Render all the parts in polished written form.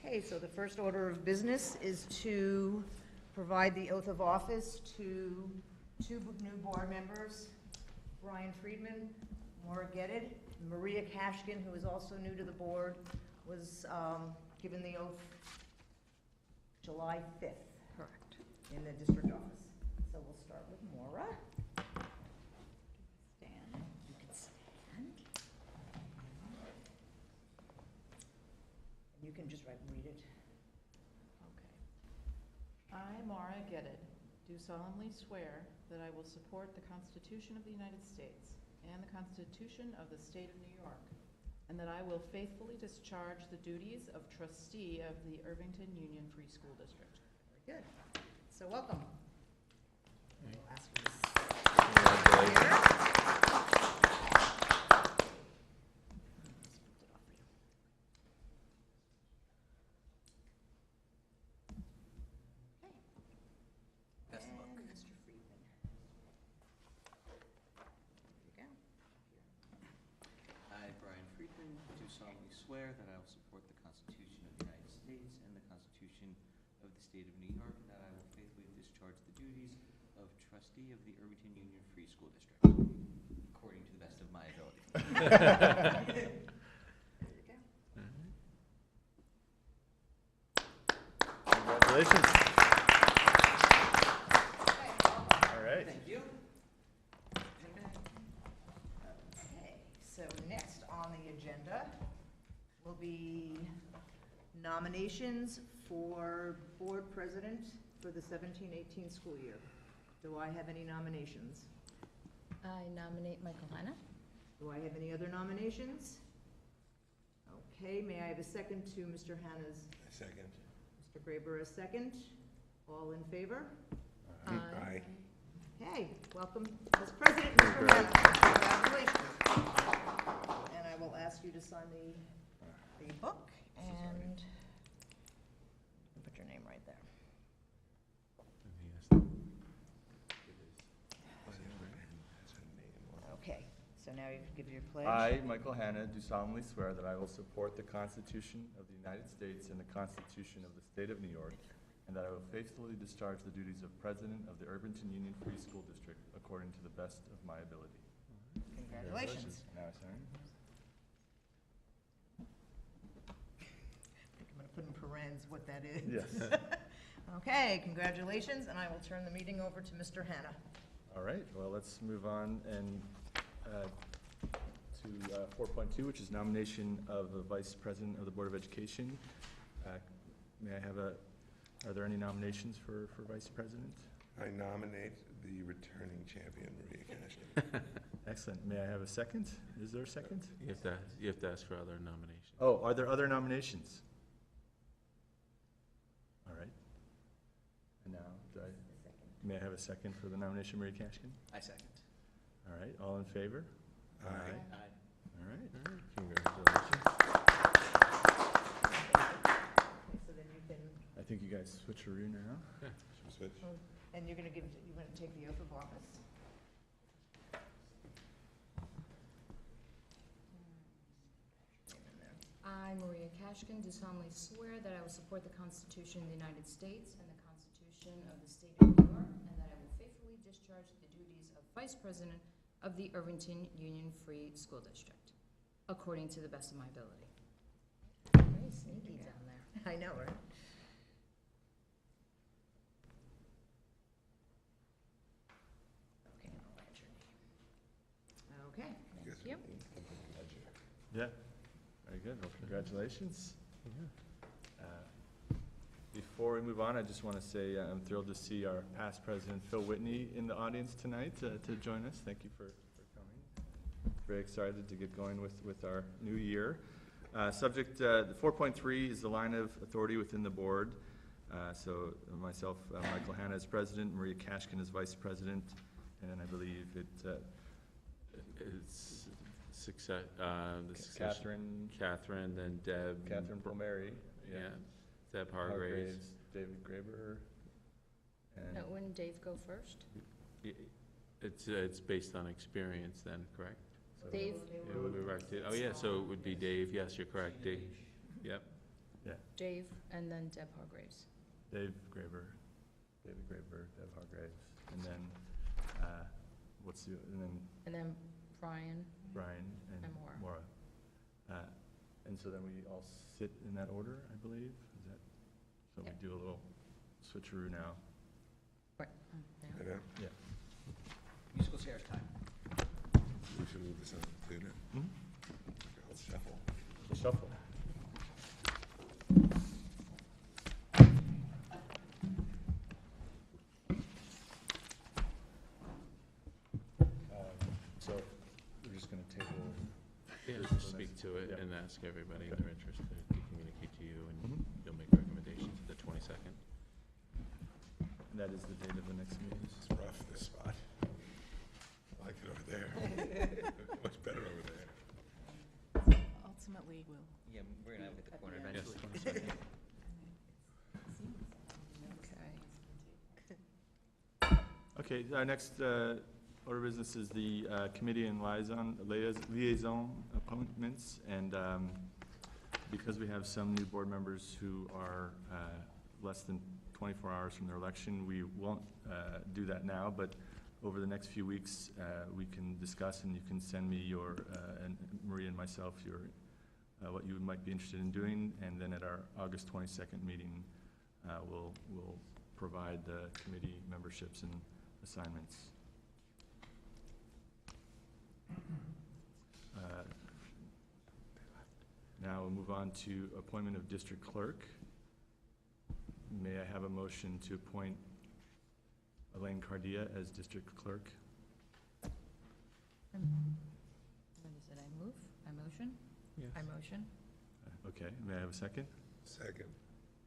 Okay, so the first order of business is to provide the oath of office to two new board members, Brian Friedman, Maura Geddes. Maria Kashkin, who is also new to the board, was given the oath July 5th. Correct. In the district office. So we'll start with Maura. Stand. You can stand. You can just read it. Okay. I, Maura Geddes, do solemnly swear that I will support the Constitution of the United States and the Constitution of the State of New York, and that I will faithfully discharge the duties of trustee of the Irvington Union Free School District. Very good. So welcome. We'll ask you this. Swear that I will support the Constitution of the United States and the Constitution of the State of New York, and that I will faithfully discharge the duties of trustee of the Irvington Union Free School District, according to the best of my ability. There you go. Congratulations. All right. Thank you. Okay, so next on the agenda will be nominations for board president for the 17-18 school year. Do I have any nominations? I nominate Michael Hanna. Do I have any other nominations? Okay, may I have a second to Mr. Hanna's? A second. Mr. Graber, a second. All in favor? Aye. Okay, welcome as president, Mr. Hanna. Congratulations. And I will ask you to sign the book, and put your name right there. Okay, so now you can give your pledge. I, Michael Hanna, do solemnly swear that I will support the Constitution of the United States and the Constitution of the State of New York, and that I will faithfully discharge the duties of President of the Irvington Union Free School District according to the best of my ability. Congratulations. Now sign. I'm going to put in parens what that is. Yes. Okay, congratulations, and I will turn the meeting over to Mr. Hanna. All right, well, let's move on and to 4.2, which is nomination of the Vice President of the Board of Education. May I have are there any nominations for Vice President? I nominate the returning champion, Maria Kashkin. Excellent. May I have a second? Is there a second? You have to ask for other nominations. Oh, are there other nominations? All right. And now, may I have a second for the nomination, Maria Kashkin? I second. All right, all in favor? Aye. Aye. All right. Congratulations. So then you can, I think you guys switcheroo now. Should we switch? and you're going to take the oath of office. I, Maria Kashkin, do solemnly swear that I will support the Constitution of the United States and the Constitution of the State of New York, and that I will faithfully discharge the duties of Vice President of the Irvington Union Free School District, according to the best of my ability. Very sneaky down there. I know, right? Okay, I'll write your name. Okay. Yes, you. Yeah. Very good. Well, congratulations. Before we move on, I just want to say I'm thrilled to see our past president, Phil Whitney, in the audience tonight to join us. Thank you for coming. Very excited to get going with our new year. Subject 4.3 is the line of authority within the board. So myself, Michael Hanna is president, Maria Kashkin is vice president, and I believe It's success. Catherine, then Deb. Catherine Palmieri, Yeah. Deb Hargraves. David Graber, and No, wouldn't Dave go first? It's based on experience then, correct? so- Dave? It would be right. Oh, yeah, so it would be Dave. Yes, you're correct, Dave. Yep. Yeah, Dave, and then Deb Hargraves. David Graber, Deb Hargraves, and then, And then Brian Brian and and Maura. Maura. And so then we all sit in that order, I believe, is that, so Yep. we do a little switcheroo now. Right. I know. Yeah. Musical chairs time. We should move this on, didn't it? Mhm. Let's shuffle. The shuffle. So we're just gonna table. Yeah, This just is the speak next- to it yeah. and ask everybody if Okay. they're interested to communicate to you, and Mhm. you'll make recommendations at the 22nd. And that is the date of the next meeting. It's rough, this spot. I like it over there. Much better over there. Ultimately, we'll. Yeah, we're gonna have it at the corner Yes. eventually. 22nd. Okay. Okay, our next order of business is the committee and liaison appointments. And because we have some new board members who are less than 24 hours from their election, we won't do that now, but over the next few weeks, we can discuss, and you can send me and Maria and myself, what you might be interested in doing, and then at our August 22nd meeting, we'll provide the committee memberships and assignments. Now we'll move on to appointment of district clerk. May I have a motion to appoint Elaine Cardia as district clerk? What is it? I move? I motion? Yes. I motion? Okay, may I have a second? Second.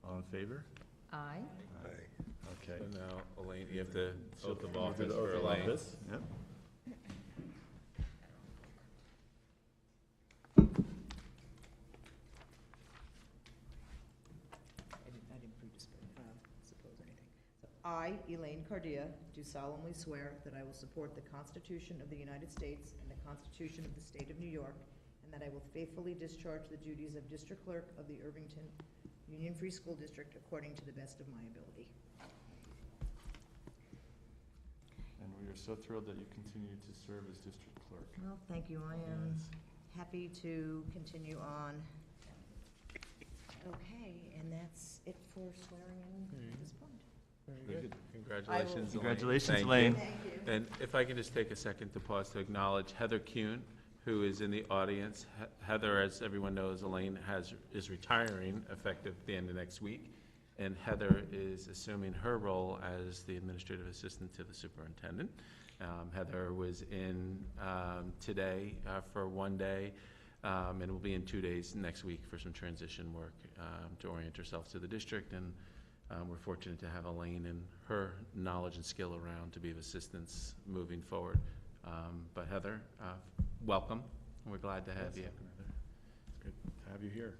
All in favor? Aye. Aye. Okay. So now, Elaine, you have the oath of Do office the for oath of Elaine. office. Yep. I didn't suppose anything. So I, Elaine Cardia, do solemnly swear that I will support the Constitution of the United States and the Constitution of the State of New York, and that I will faithfully discharge the duties of District Clerk of the Irvington Union Free School District according to the best of my ability. And we are so thrilled that you continue to serve as district clerk. Well, thank you. I am happy to continue on. Okay, and that's it for swearing in at this point. Very good. Congratulations, Elaine. Congratulations, Thank you. Elaine. Thank you. And if I can just take a second to pause to acknowledge Heather Kuhn, who is in the audience. Heather, as everyone knows, Elaine is retiring effective the end of next week, and Heather is assuming her role as the administrative assistant to the superintendent. Heather was in today for one day, and will be in 2 days next week for some transition work to orient herself to the district, and we're fortunate to have Elaine and her knowledge and skill around to be of assistance moving forward. But Heather, welcome. We're glad to have you. It's good to have you here.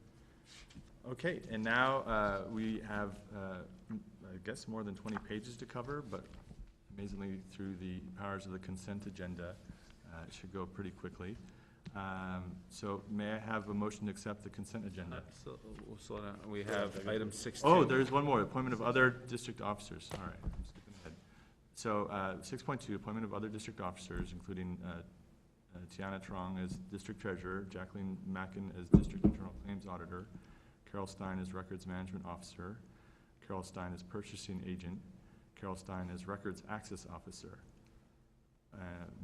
Okay, and now we have, I guess, more than 20 pages to cover, but amazingly, through the powers of the consent agenda, it should go pretty quickly. So may I have a motion to accept the consent agenda? So we'll slow down. We have item 16. Oh, there's one more, appointment of other district officers. All right, I'm skipping ahead. So 6.2, appointment of other district officers, including Tiana Trong as district treasurer, Jacqueline Mackin as district internal claims auditor, Carol Stein as records management officer, Carol Stein as purchasing agent, Carol Stein as records access officer.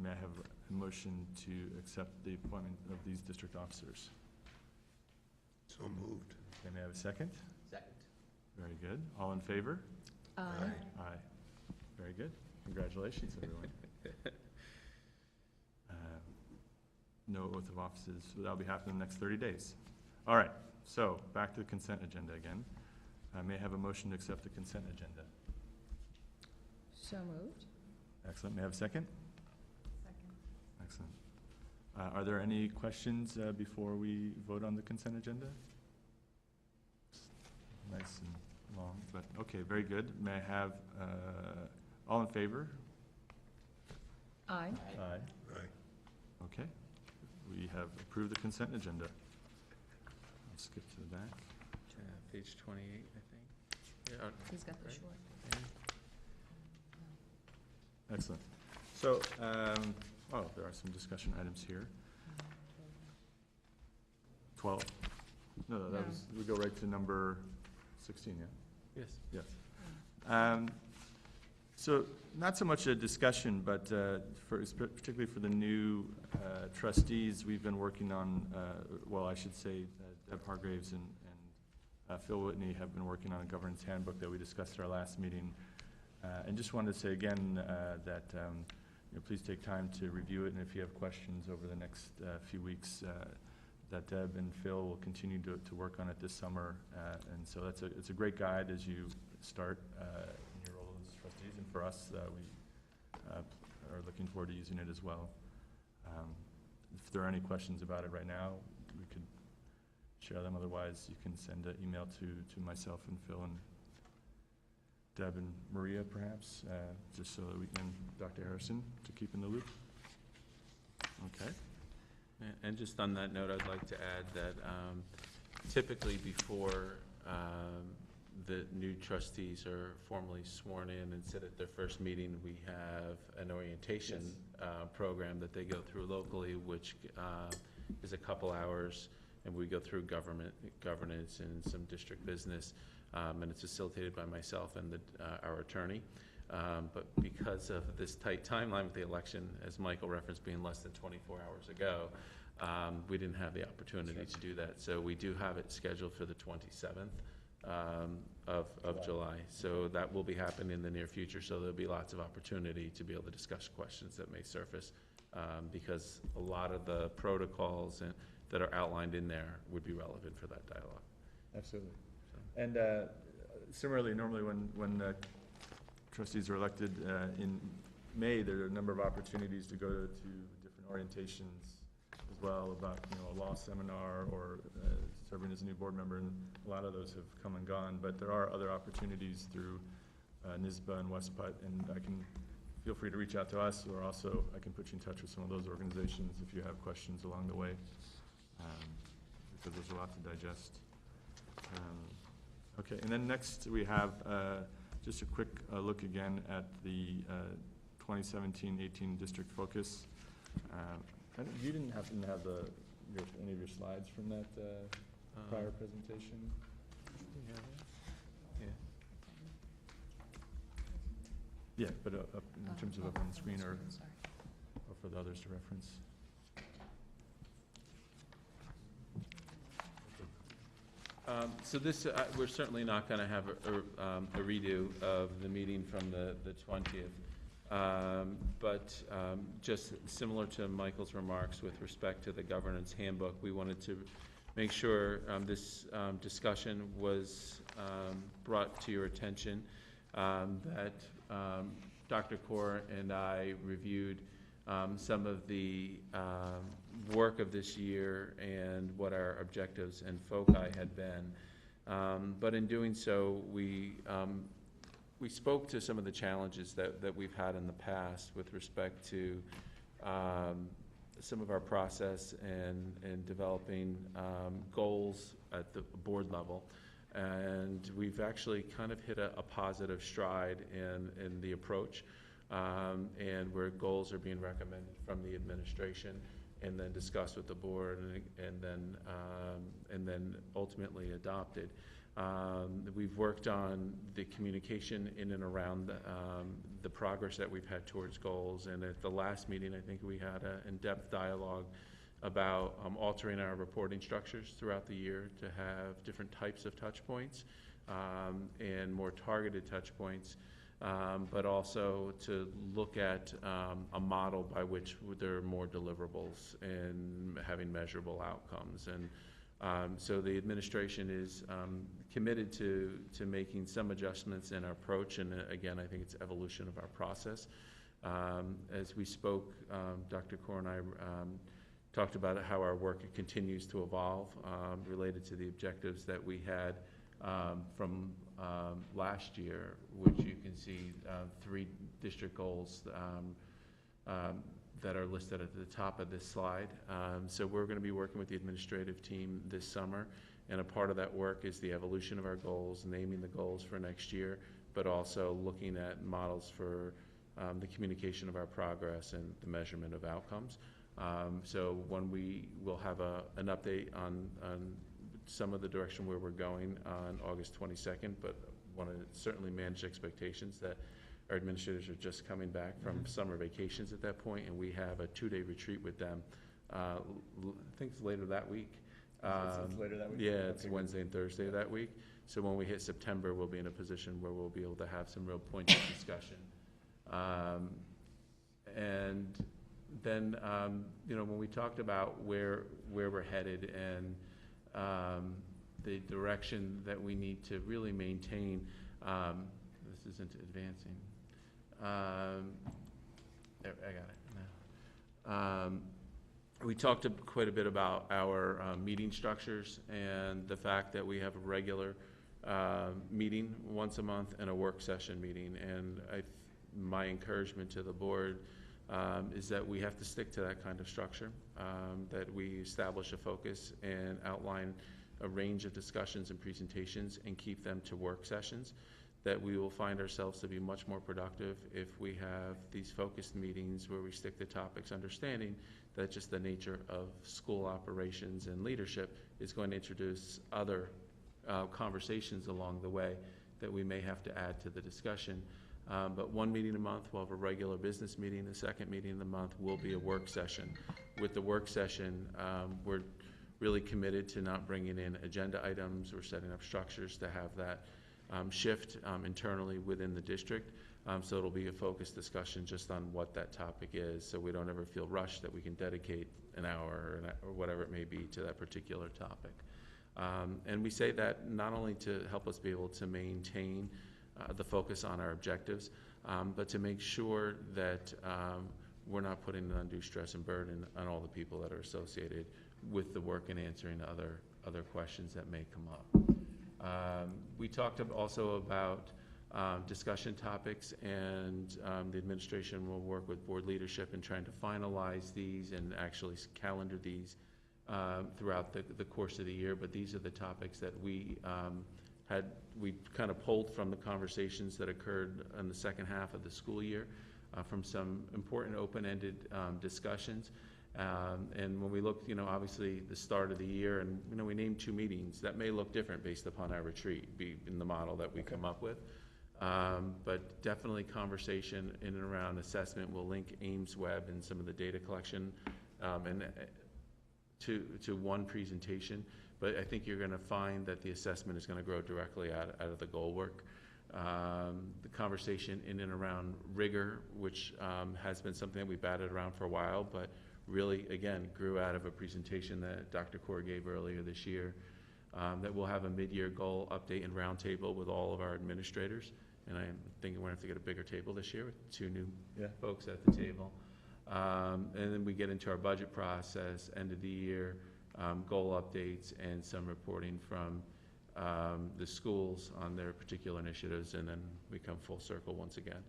May I have a motion to accept the appointment of these district officers? So moved. Okay, may I have a second? Second. Very good. All in favor? Aye. Aye. Very good. Congratulations, everyone. No oath of offices, so that'll be happening in the next 30 days. All right, so back to the consent agenda again. May I have a motion to accept the consent agenda? So moved. Excellent. May I have a second? Second. Excellent. Are there any questions before we vote on the consent agenda? Nice and long, but okay, very good. May I have, all in favor? Aye. Aye. Aye. Okay. We have approved the consent agenda. I'll skip to the back. Page page 28, I think. Yeah, He's got the Right. short. Excellent. So, there are some discussion items here. 12? No, that No. was, we go right to number 16, yeah? yes. Yes. So, not so much a discussion, but particularly for the new trustees, we've been working on, well, I should say, Deb Hargraves and Phil Whitney have been working on a governance handbook that we discussed at our last meeting. And just wanted to say again that please take time to review it, and if you have questions over the next few weeks, that Deb and Phil will continue to work on it this summer. And so it's a great guide as you start in your role as trustees, and for us, we are looking forward to using it as well. If there are any questions about it right now, we could share them. Otherwise, you can send an email to myself and Phil and Deb and Maria, perhaps, just so that we can, Dr. Harrison, to keep in the loop. Okay. And just on that note, I'd like to add that typically before the new trustees are formally sworn in and sit at their first meeting, we have an orientation program that they go through locally, which is a couple hours, and we go through governance and some district business, and it's facilitated by myself and our attorney. But because of this tight timeline with the election, as Michael referenced, being less than 24 hours ago, we didn't have the opportunity to do that. So we do have it scheduled for the 27th of July. So that will be happening in the near future. So there'll be lots of opportunity to be able to discuss questions that may surface, because a lot of the protocols that are outlined in there would be relevant for that dialogue. Absolutely. And similarly, normally when trustees are elected in May, there are a number of opportunities to go to different orientations as well about, a law seminar or serving as a new board member, and a lot of those have come and gone, but there are other opportunities through NISBA and Westput, and feel free to reach out to us, or also I can put you in touch with some of those organizations if you have questions along the way, because there's a lot to digest. Okay, and then next we have just a quick look again at the 2017-18 district focus. You didn't happen to have any of your slides from that prior presentation? Yeah, but in terms of up on the screen or for the others to reference. So this, we're certainly not going to have a redo of the meeting from the 20th. But just similar to Michael's remarks with respect to the governance handbook, we wanted to make sure this discussion was brought to your attention, that Dr. Kaur and I reviewed some of the work of this year and what our objectives and foci had been. But in doing so, we spoke to some of the challenges that we've had in the past with respect to some of our process and developing goals at the board level. And we've actually kind of hit a positive stride in the approach, and where goals are being recommended from the administration and then discussed with the board and then ultimately adopted. We've worked on the communication in and around the progress that we've had towards goals, and at the last meeting I think we had an in-depth dialogue about altering our reporting structures throughout the year to have different types of touch points and more targeted touch points, but also to look at a model by which there are more deliverables and having measurable outcomes. And so the administration is committed to making some adjustments in our approach, and again, I think it's evolution of our process. As we spoke, Dr. Kaur and I talked about how our work continues to evolve related to the objectives that we had from last year, which you can see 3 district goals that are listed at the top of this slide. So we're going to be working with the administrative team this summer And a part of that work is the evolution of our goals, naming the goals for next year, but also looking at models for the communication of our progress and the measurement of outcomes. So when we will have an update on some of the direction where we're going on August 22nd, but want to certainly manage expectations that our administrators are just coming back from summer vacations at that point, and we have a 2-day retreat with them. I think it's later that week. It's later that week? Yeah, it's Okay, Wednesday and Thursday that week. So when we hit September, we'll be in a position where we'll be able to have some real pointed discussion. And then, when we talked about where we're headed and the direction that we need to really maintain, this isn't advancing. There, I got it now. We talked quite a bit about our meeting structures and the fact that we have a regular meeting once a month and a work session meeting. And my encouragement to the board is that we have to stick to that kind of structure, that we establish a focus and outline a range of discussions and presentations and keep them to work sessions, that we will find ourselves to be much more productive if we have these focused meetings where we stick to topics, understanding that just the nature of school operations and leadership is going to introduce other conversations along the way that we may have to add to the discussion. But one meeting a month, we'll have a regular business meeting. The second meeting of the month will be a work session. With the work session, we're really committed to not bringing in agenda items. We're setting up structures to have that shift internally within the district. So it'll be a focused discussion just on what that topic is, so we don't ever feel rushed, that we can dedicate an hour or whatever it may be to that particular topic. And we say that not only to help us be able to maintain the focus on our objectives, but to make sure that we're not putting an undue stress and burden on all the people that are associated with the work and answering other questions that may come up. We talked also about discussion topics, and the administration will work with board leadership in trying to finalize these and actually calendar these throughout the course of the year. But these are the topics that we kind of pulled from the conversations that occurred in the second half of the school year, from some important open-ended discussions. And when we look, obviously the start of the year, and we named 2 meetings, that may look different based upon our retreat, be in the model that we come up with. But definitely conversation in and around assessment. Will link Ames Web and some of the data collection and to one presentation. But I think you're going to find that the assessment is going to grow directly out of the goal work. The conversation in and around rigor, which has been something that we batted around for a while, but really, again, grew out of a presentation that Dr. Kaur gave earlier this year, that we'll have a mid-year goal update and roundtable with all of our administrators. And I'm thinking we're going to have to get a bigger table this year with 2 new folks at the table. And then we get into our budget process, end of the year, goal updates, and some reporting from the schools on their particular initiatives, and then we come full circle once again.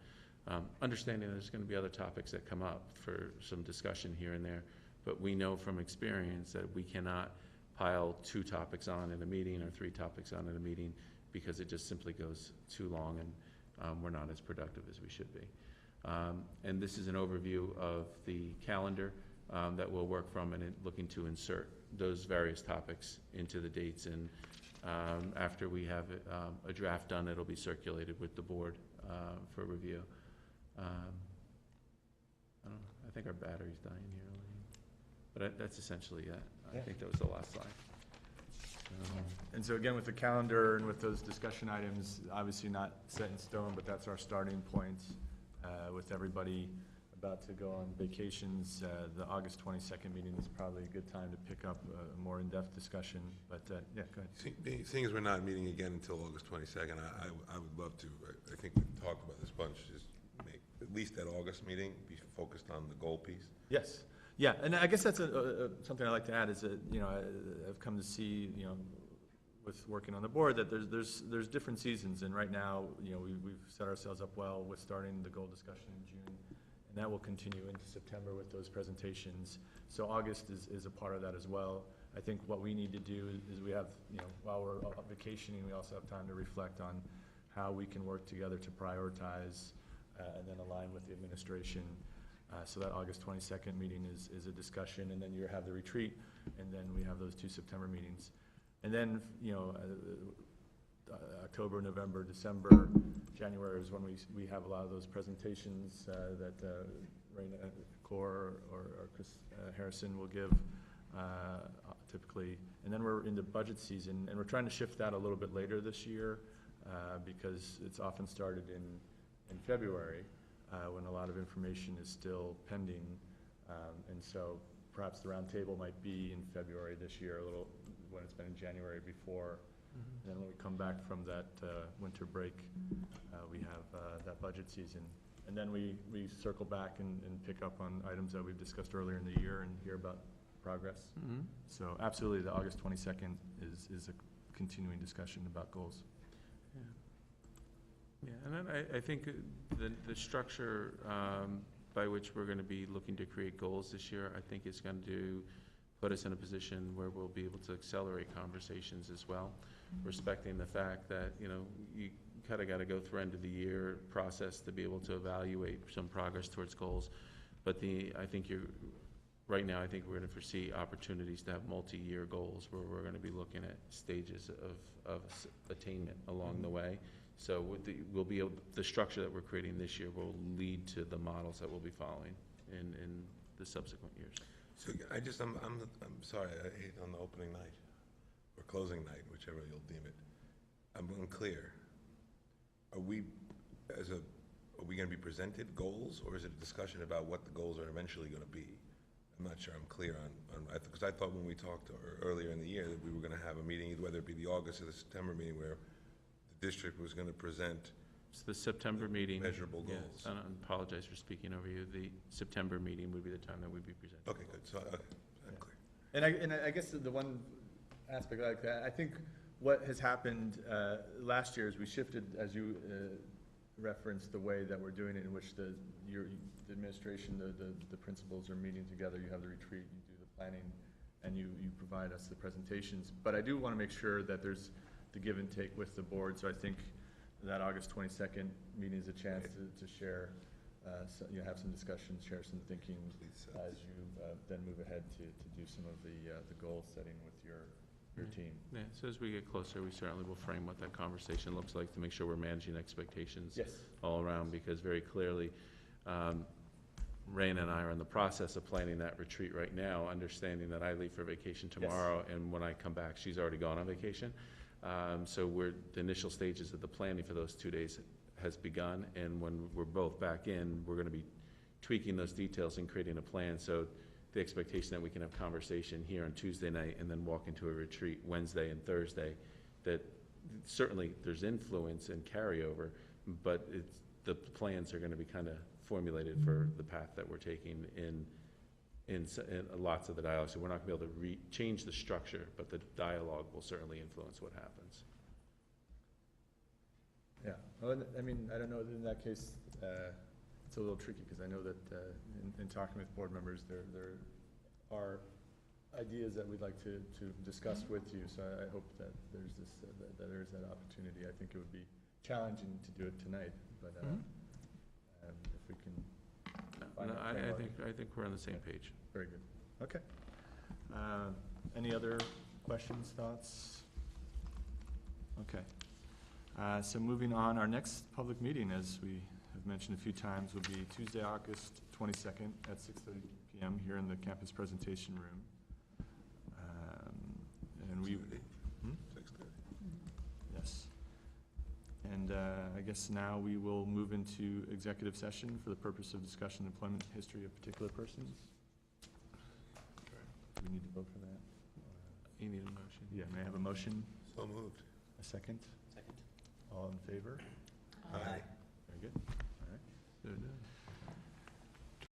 Understanding there's going to be other topics that come up for some discussion here and there, but we know from experience that we cannot pile 2 topics on in a meeting or 3 topics on in a meeting, because it just simply goes too long, and we're not as productive as we should be. And this is an overview of the calendar that we'll work from, and looking to insert those various topics into the dates. And after we have a draft done, it'll be circulated with the board for review. I don't know, I think our battery's dying here, but that's essentially it. I think that was the last slide. And so again, with the calendar and with those discussion items, obviously not set in stone, but that's our starting point. With everybody about to go on vacations, the August 22nd meeting is probably a good time to pick up a more in-depth discussion. But yeah, go ahead. Seeing as we're not meeting again until August 22nd, I would love to, I think we've talked about this bunch, just make at least that August meeting be focused on the goal piece. Yes. Yeah, and I guess that's something I'd like to add is that, I've come to see, with working on the board, that there's different seasons, and right now, we've set ourselves up well with starting the goal discussion in June, and that will continue into September with those presentations. So August is a part of that as well. I think what we need to do is we have, while we're vacationing, we also have time to reflect on how we can work together to prioritize and then align with the administration. So that August 22nd meeting is a discussion, and then you have the retreat, and then we have those 2 September meetings. And then, October, November, December, January is when we have a lot of those presentations that Raina Kaur or Chris Harrison will give typically. And then we're in the budget season, and we're trying to shift that a little bit later this year because it's often started in February when a lot of information is still pending. And so perhaps the roundtable might be in February this year, a little when it's been in January before. And then when we come back from that winter break, we have that budget season. And then we circle back and pick up on items that we've discussed earlier in the year and hear about progress. So absolutely, the August 22nd is a continuing discussion about goals. Yeah, and then I think the structure by which we're going to be looking to create goals this year, I think is going to put us in a position where we'll be able to accelerate conversations as well, respecting the fact that, you kind of got to go through end of the year process to be able to evaluate some progress towards goals. But right now, I think we're going to foresee opportunities to have multi-year goals where we're going to be looking at stages of attainment along the way. So the structure that we're creating this year will lead to the models that we'll be following in the subsequent years. So I'm sorry, I hate on the opening night, or closing night, whichever you'll deem it. I'm unclear. Are we going to be presented goals, or is it a discussion about what the goals are eventually going to be? I'm not sure I'm clear on because I thought when we talked earlier in the year that we were going to have a meeting, whether it be the August or the September meeting, where the district was going to present It's the September meeting. measurable goals. Yes, I apologize for speaking over you. The September meeting would be the time that we'd be presenting. Okay, good. So I'm clear. And I guess the one aspect like that, I think what has happened last year is we shifted, as you referenced, the way that we're doing it, in which the administration, the principals are meeting together. You have the retreat, you do the planning, and you provide us the presentations. But I do want to make sure that there's the give and take with the board. So I think that August 22nd meeting is a chance to share, have some discussions, share some thinking as you then move ahead to do some of the goal setting with your team. Yeah, so as we get closer, we certainly will frame what that conversation looks like to make sure we're managing expectations all around, because very clearly, Raina and I are in the process of planning that retreat right now, understanding that I leave for vacation tomorrow, and when I come back, she's already gone on vacation. So the initial stages of the planning for those 2 days has begun, and when we're both back in, we're going to be tweaking those details and creating a plan. So the expectation that we can have conversation here on Tuesday night and then walk into a retreat Wednesday and Thursday, that certainly there's influence and carryover, but the plans are going to be kind of formulated for the path that we're taking in lots of the dialogue. So we're not going to be able to change the structure, but the dialogue will certainly influence what happens. Yeah, well, I mean, I don't know, in that case, it's a little tricky, because I know that in talking with board members, there are ideas that we'd like to discuss with you, so I hope that there's that there's that opportunity. I think it would be challenging to do it tonight, but if we can find out. I think we're on the same page. Very good. Okay. Any other questions, thoughts? Okay. So moving on, our next public meeting, as we have mentioned a few times, will be Tuesday, August 22nd at 6:30 p.m. here in the campus presentation room. And we, 6:30. yes. And I guess now we will move into executive session for the purpose of discussion of employment history of particular persons. Do we need to vote for that? You need a motion. Yeah, may I have a motion? So moved. A second? Second. All in favor? Aye. Very good. All right. So done.